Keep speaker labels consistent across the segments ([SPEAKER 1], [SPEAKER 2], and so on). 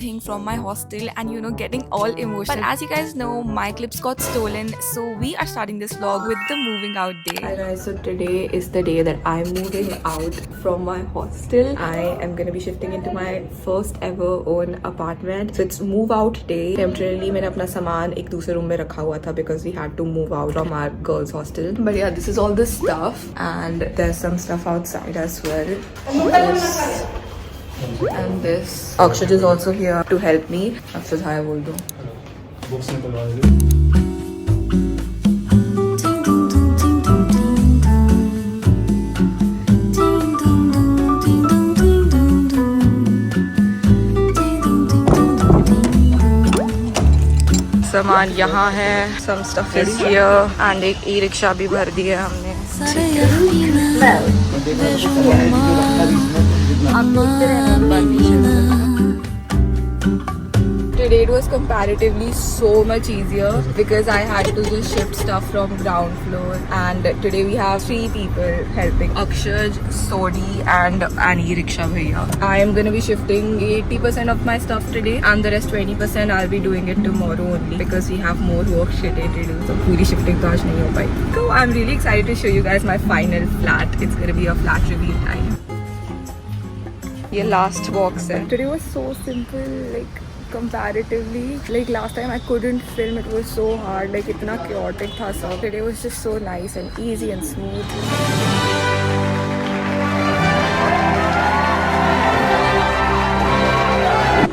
[SPEAKER 1] everything from my hostel and getting all emotional. But as you guys know, my clips got stolen, so we are starting this vlog with the moving out day.
[SPEAKER 2] Hi guys, so today is the day that I'm moving out from my hostel. I am gonna be shifting into my first ever own apartment. So it's move out day. Temporarily मैंने अपना सामान एक दूसरे room में रखा हुआ था because we had to move out from our girls hostel. But yeah, this is all the stuff and there's some stuff outside as well. And this. Akshaj is also here to help me. Akshaj, hi बोल दो. Books निकलवा दे. सामान यहाँ है, some stuff is here and एक e rickshaw भी भर दी है हमने. Today it was comparatively so much easier because I had to just shift stuff from ground floor, and today we have 3 people helping: Akshaj, Sodi and an e-rickshaw bhaiya. I am going to be shifting 80% of my stuff today and the rest 20% I'll be doing it tomorrow only because we have more work today to do. So puri shifting to aaj nahi ho pai. So I'm really excited to show you guys my final flat. It's going to be a flat reveal time. Ye last box hai. Today was so simple, like comparatively. Like last time I couldn't film, it was so hard, like itna chaotic tha sab. Today was just so nice and easy and smooth.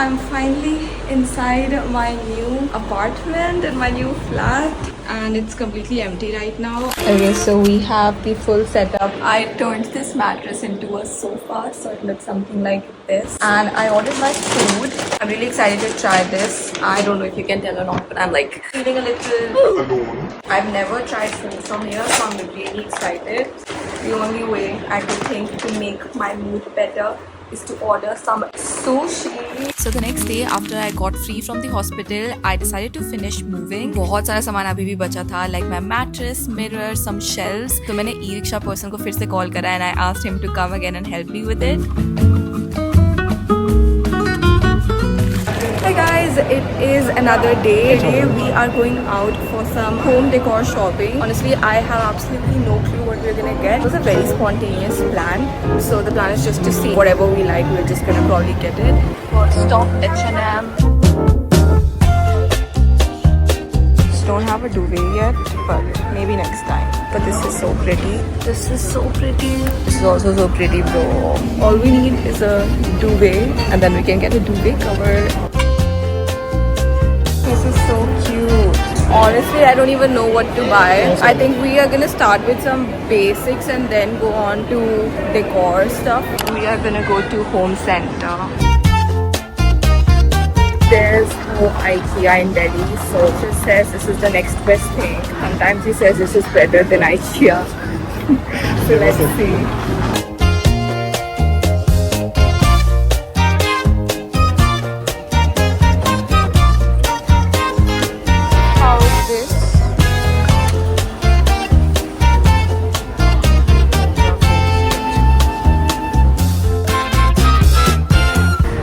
[SPEAKER 2] I'm finally inside my new apartment and my new flat, and it's completely empty right now. Okay, so we have the full setup. I turned this mattress into a sofa, so it looks something like this. And I ordered my food. I'm really excited to try this. I don't know if you can tell or not, but I'm like feeling a little... I've never tried food from here, so I'm really excited. The only way I could think to make my mood better is to order some sushi.
[SPEAKER 1] So the next day after I got free from the hospital, I decided to finish moving. बहुत सारा सामान अभी भी बचा था, like my mattress, mirror, some shelves. तो मैंने e-rickshaw person को फिर से call करा and I asked him to come again and help me with it. Hi guys, it is another day. Today we are going out for some home decor shopping. Honestly, I have absolutely no clue what we're gonna get. It was a very spontaneous plan. So the plan is just to see whatever we like. We're just gonna probably get it. First stop H&M. Just don't have a duvet yet, but maybe next time. But this is so pretty. This is so pretty. This is also so pretty, bro. All we need is a duvet, and then we can get a duvet cover. This is so cute. Honestly, I don't even know what to buy. I think we are gonna start with some basics and then go on to decor stuff. We are gonna go to Home Center. There's no IKEA in Delhi, so it just says this is the next best thing. Sometimes he says this is better than IKEA. So let's see.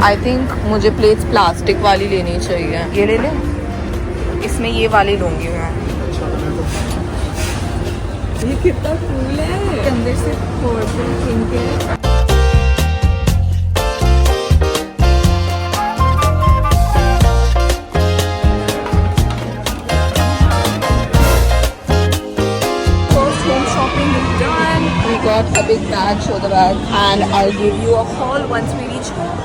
[SPEAKER 1] I think मुझे plates plastic वाली लेनी चाहिए. ये ले ले. इसमें ये वाली लूँगी मैं. ये कितना कूल है. अंदर से पर्पल पिंक है. Got a big bag, show the bag, and I'll give you a haul once we reach home.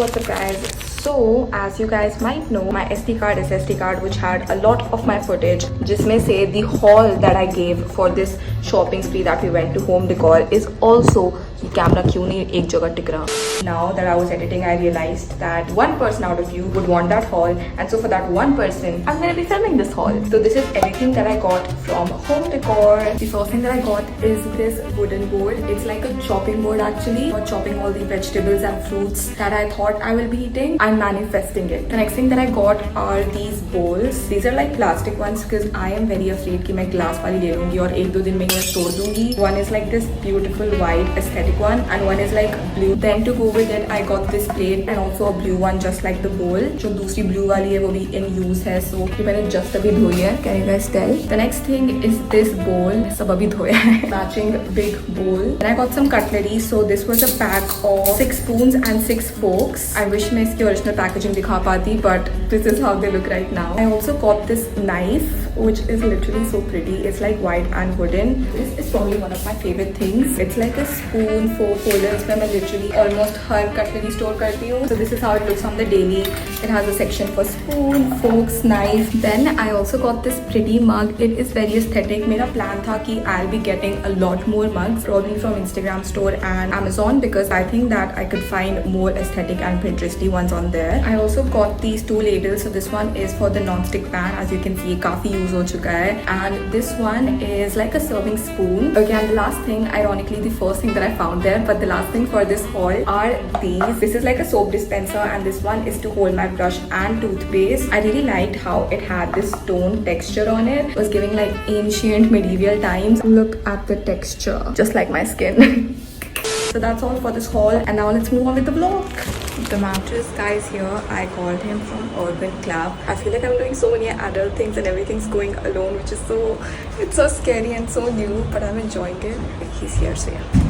[SPEAKER 1] What's up guys? So as you guys might know, my SD card is SSD card which had a lot of my footage, जिसमें से the haul that I gave for this shopping spree that we went to Home Decor is also ये camera क्यों नहीं एक जगह टिक रहा. Now that I was editing, I realized that one person out of you would want that haul, and so for that one person, I'm gonna be filming this haul. So this is everything that I got from Home Decor. The first thing that I got is this wooden board. It's like a chopping board actually for chopping all the vegetables and fruits that I thought I will be eating. I'm manifesting it. The next thing that I got are these bowls. These are like plastic ones because I am very afraid कि मैं glass वाली ले लूँगी और एक दो दिन में मैं तोड़ दूंगी. One is like this beautiful white aesthetic one and one is like blue. Then to go with it I got this plate and also a blue one just like the bowl. जो दूसरी blue वाली है वो भी in use है, so ये मैंने just अभी धोई है. Can you guys tell? The next thing is this bowl. सब अभी धोया है. Matching big bowl. Then I got some cutlery. So this was a pack of 6 spoons and 6 forks. I wish मैं इसकी original packaging दिखा पाती, but this is how they look right now. I also got this knife which is literally so pretty. It's like white and wooden. This is probably one of my favorite things. It's like a spoon fork holder इसमें मैं literally almost हर cutlery store करती हूँ. So this is how it looks on the daily. It has a section for spoon, forks, knife. Then I also got this pretty mug. It is very aesthetic. मेरा plan था कि I'll be getting a lot more mugs, probably from Instagram store and Amazon, because I think that I could find more aesthetic and Pinteresty ones on there. I also got these 2 ladles. So this one is for the non-stick pan. As you can see, काफी use हो चुका है. And this one is like a serving spoon. Okay, and the last thing, ironically, the first thing that I found there, but the last thing for this haul are these. This is like a soap dispenser, and this one is to hold my brush and toothpaste. I really liked how it had this stone texture on it. It was giving like ancient medieval times. Look at the texture, just like my skin. So that's all for this haul, and now let's move on with the vlog. The mattress guys here, I called him from Urban Club. I feel like I'm doing so many adult things and everything's going alone, which is it's so scary and so new, but I'm enjoying it. He's here, so yeah.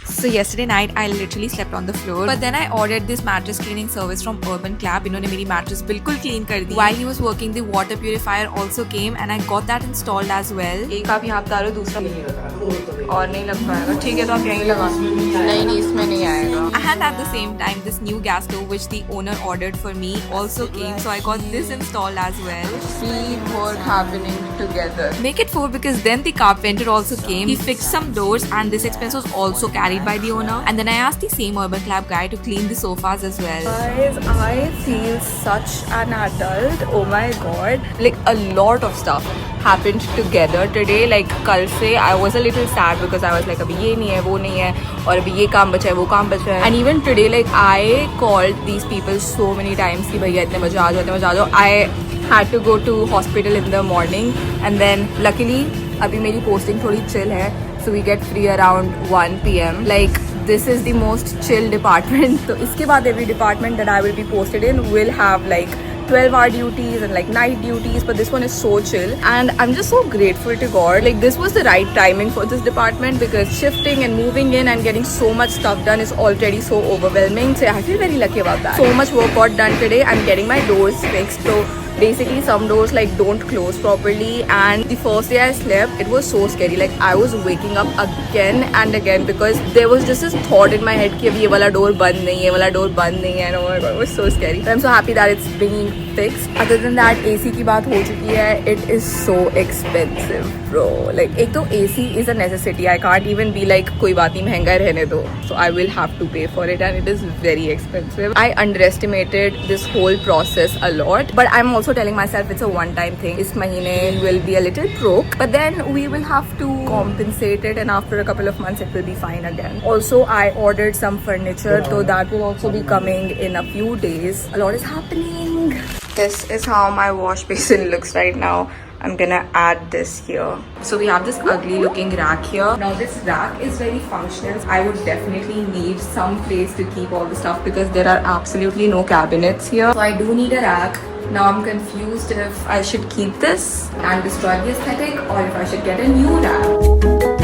[SPEAKER 2] So yesterday night I literally slept on the floor, but then I ordered this mattress cleaning service from Urban Club. इन्होंने मेरी mattress बिल्कुल clean कर दी. While he was working, the water purifier also came and I got that installed as well. एक आप यहाँ बता रहे हो, दूसरा और नहीं लग पाएगा. ठीक है तो आप यहीं लगा. नहीं इसमें नहीं आएगा. And at the same time, this new gas stove which the owner ordered for me also came, so I got this installed as well.
[SPEAKER 1] 3 work happening together.
[SPEAKER 2] Make it 4 because then the carpenter also came. He fixed some doors and this expense was also carried by the owner. And then I asked the same Urban Club guy to clean the sofas as well.
[SPEAKER 1] Guys, I feel such an adult. Oh my god.
[SPEAKER 2] Like a lot of stuff happened together today. Like कल से I was a little sad because I was like अभी ये नहीं है वो नहीं है और अभी ये काम बचा है वो काम बचा है. And even today like I called these people so many times कि भैया इतने बजे आ जाओ इतने बजे आ जाओ. I had to go to hospital in the morning and then luckily अभी मेरी posting थोड़ी chill है. So we get free around 1 PM. Like this is the most chill department. So इसके बाद every department that I will be posted in will have like 12-hour duties and like night duties, but this one is so chill and I'm just so grateful to God. Like this was the right timing for this department because shifting and moving in and getting so much stuff done is already so overwhelming. So I feel very lucky about that. So much work got done today. I'm getting my doors fixed. So basically some doors like don't close properly, and the first day I slept it was so scary. Like I was waking up again and again because there was just this thought in my head कि अब ये वाला door बंद नहीं है, ये वाला door बंद नहीं है. And oh my god, it was so scary. But I'm so happy that it's being fixed. Other than that, AC की बात हो चुकी है. It is so expensive, bro. Like एक तो AC is a necessity. I can't even be like कोई बात नहीं महंगा रहने दो. So I will have to pay for it, and it is very expensive. I underestimated this whole process a lot, but I'm also telling myself it's a one-time thing. इस महीने will be a little broke, but then we will have to compensate it, and after a couple of months it will be fine again. Also, I ordered some furniture, so that will also be coming in a few days. A lot is happening. This is how my wash basin looks right now. I'm gonna add this here. So we have this ugly looking rack here. Now this rack is very functional. I would definitely need some place to keep all the stuff because there are absolutely no cabinets here. So I do need a rack. Now I'm confused if I should keep this and destroy the aesthetic or if I should get a new rack.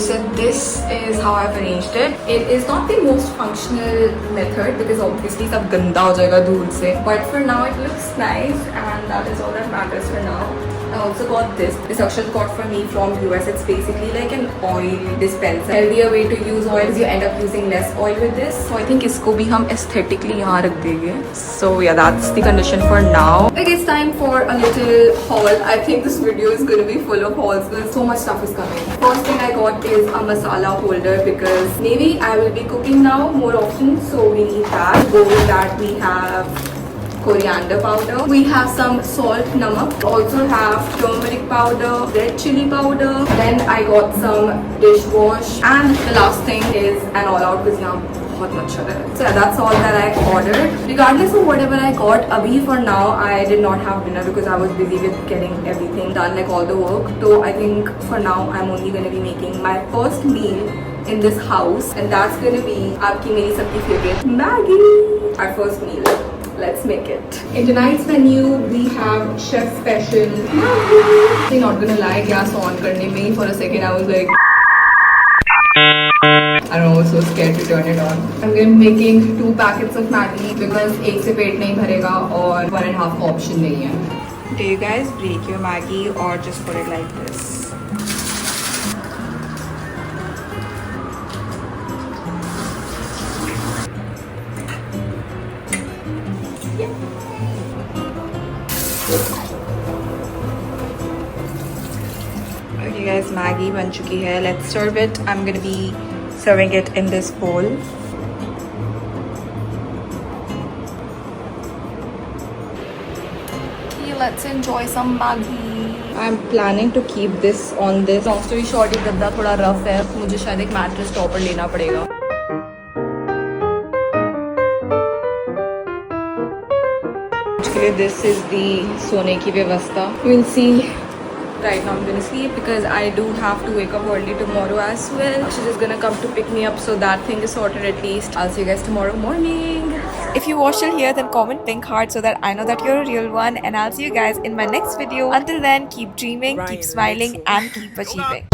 [SPEAKER 2] So this is how I've arranged it. It is not the most functional method because obviously सब गंदा हो जाएगा धूल से. But for now it looks nice and that is all that matters for now. I also got this. This Akshat got for me from US. It's basically like an oil dispenser. Healthier way to use oils. You end up using less oil with this. So I think इसको भी हम aesthetically यहाँ रख देंगे. So yeah, that's the condition for now. Okay, it's time for a little haul. I think this video is going to be full of hauls because so much stuff is coming. First thing I got is a masala holder because maybe I will be cooking now more often. So we need that. Go with that we have coriander powder. We have some salt, namak. Also have turmeric powder, red chili powder. Then I got some dishwash. And the last thing is an all-out because यहाँ
[SPEAKER 1] बहुत मच्छर है. So that's all that I ordered. Regardless of whatever I got, abhi for now I did not have dinner because I was busy with getting everything done, like all the work. So I think for now I'm only going to be making my first meal in this house, and that's going to be aapki meri sabki favorite Maggie. Our first meal. Let's make it. In tonight's menu, we have chef special Maggie. I'm not gonna lie, gas on karne mein for a second I was like, I don't know, I was so scared to turn it on. I'm gonna be making 2 packets of Maggie because एक से पेट नहीं भरेगा और 1.5 option नहीं है. Do you guys break your Maggie or just put it like this? Okay guys, Maggie बन चुकी है. Let's serve it. I'm gonna be serving it in this bowl. Okay, let's enjoy some Maggie. I'm planning to keep this on this. Long story short, ये गद्दा थोड़ा rough है. मुझे शायद एक mattress topper लेना पड़ेगा. This is the सोने की व्यवस्था. We'll see. Right now I'm gonna sleep because I do have to wake up early tomorrow as well. She's just gonna come to pick me up, so that thing is sorted at least. I'll see you guys tomorrow morning. If you watched till here, then comment pink heart so that I know that you're a real one. And I'll see you guys in my next video. Until then, keep dreaming, keep smiling, and keep achieving.